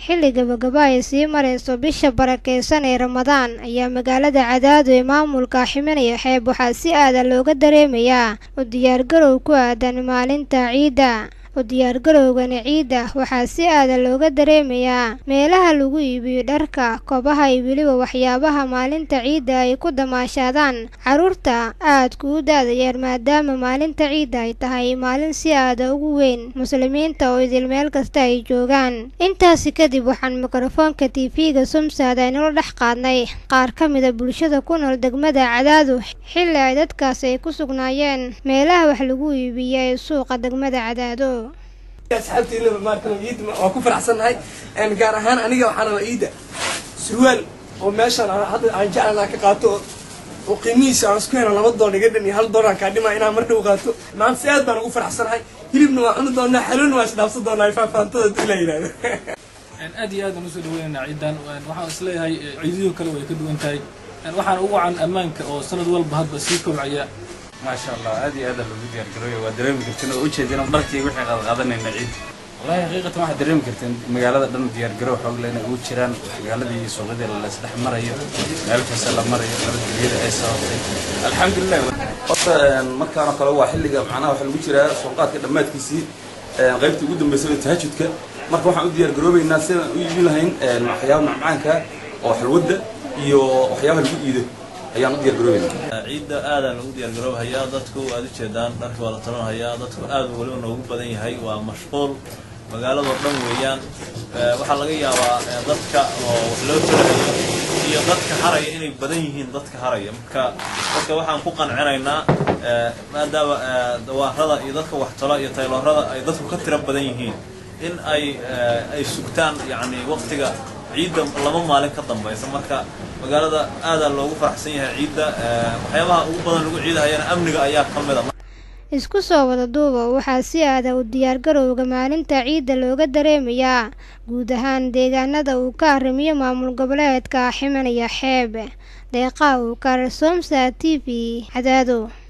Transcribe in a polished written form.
xilli gabagaba ay sii marayso bisha barakeysan ee Ramadaan ayaa magaalada Cadaado ee maamulka Ximinaya Xeeb waxaa si aad ah looga dareemayaa u diyaargarow ku aadan maalinta ciida. diyaargarowgani ciida waxaa si aad ah looga dareemayaa meelaha lagu iibiyo dharka, kobaha iyo weliba waxyaabaha maalinta ciida ay ku damaashaadaan caruurta aadka u da'da yar, maadaama maalinta ciida ay tahay maalin si aad ah ugu weyn muslimiinta oo idil meel kasta ay joogaan. Intaasi kadib waxaan mikrofoonka TV-ga Somsad aynula dhex qaadnay qaar ka mid ah bulshada ku nool degmada Cadaado xilli ay dadkaas ay ku sugnaayeen meelaha wax lagu iibiyo ee suuqa degmada Cadaado. asxaabtay inaba maartan ciid waa ku faraxsanahay gaar ahaan aniga waxaan rabaa ciida surwaal oo meeshan hadda aan jeclahay ka qaato oo qiimihiisa aan isku helo $2 iga dhan iyo $1 ka dhima inaan mar dhow qaato maanta si aad baan ugu faraxsanahay hilibna waa cuni doonaa xaluun waa isdhaafsan doonaa faafaantada dila yiraahdo aad iyo aad aan u soo dhaweynaa ciidan waxaan isleeyahay ciidiyo kale way ka duwan tahay waxaan ugu can ammaanka oo sanad walba hadba sii kobcaya ما شاء الله هذه هذا اللي بدي أقوله ودريم كرتنا وجهنا ونركي وإحنا قاعدين نعيد والله حقيقة واحد دريم كرتنا مقالة دم بدي أقوله حق لنا وشيران مقالة دي صغيرة اللي سلاح مريض ألف سلام مريض كبير إيسا الحمد لله أصلا مكان قلوا حل معنا وحل وشيرة سوقات كده ما تكسي غيبت جدا بسوي تهجد ك مرة واحد بدي أقوله الناس يجيلهين الحياة معانك أو حلودة يو حياة الجديدة ayaan u diyaargaroobayna ciida aadaan ugu diyaargaroobayaa dadku aad u jeedaan dharka wada talanayaa dadku aad waliba noogu badan yahay waa mashquul magaalada dhan weeyaan waxa laga yaabaa dadka oo loo tirayo iyo dadka haraya inay badan yihiin dadka haraya marka waxaan ku qancinaynaa maadaama dawaarada iyo dadka wax talo iyo tayloorada ay dadku ka tira badan yihiin in ay sugtaan yani waqtiga ciida laba maalin ka dambaysa marka magaalada aad loogu faraxsan yahay ciida waxyaabaha ugu badan lagu ciidahayana amniga ayaa ka mid ah. Isku soo wada duuba waxaa si aad ah u diyaargarowga maalinta ciida looga dareemayaa guud ahaan deegaanada uu ka arrimiyo maamul goboleedka Ximinaya Xeeb. Deeqa uu ka Somsad TV Cadaado.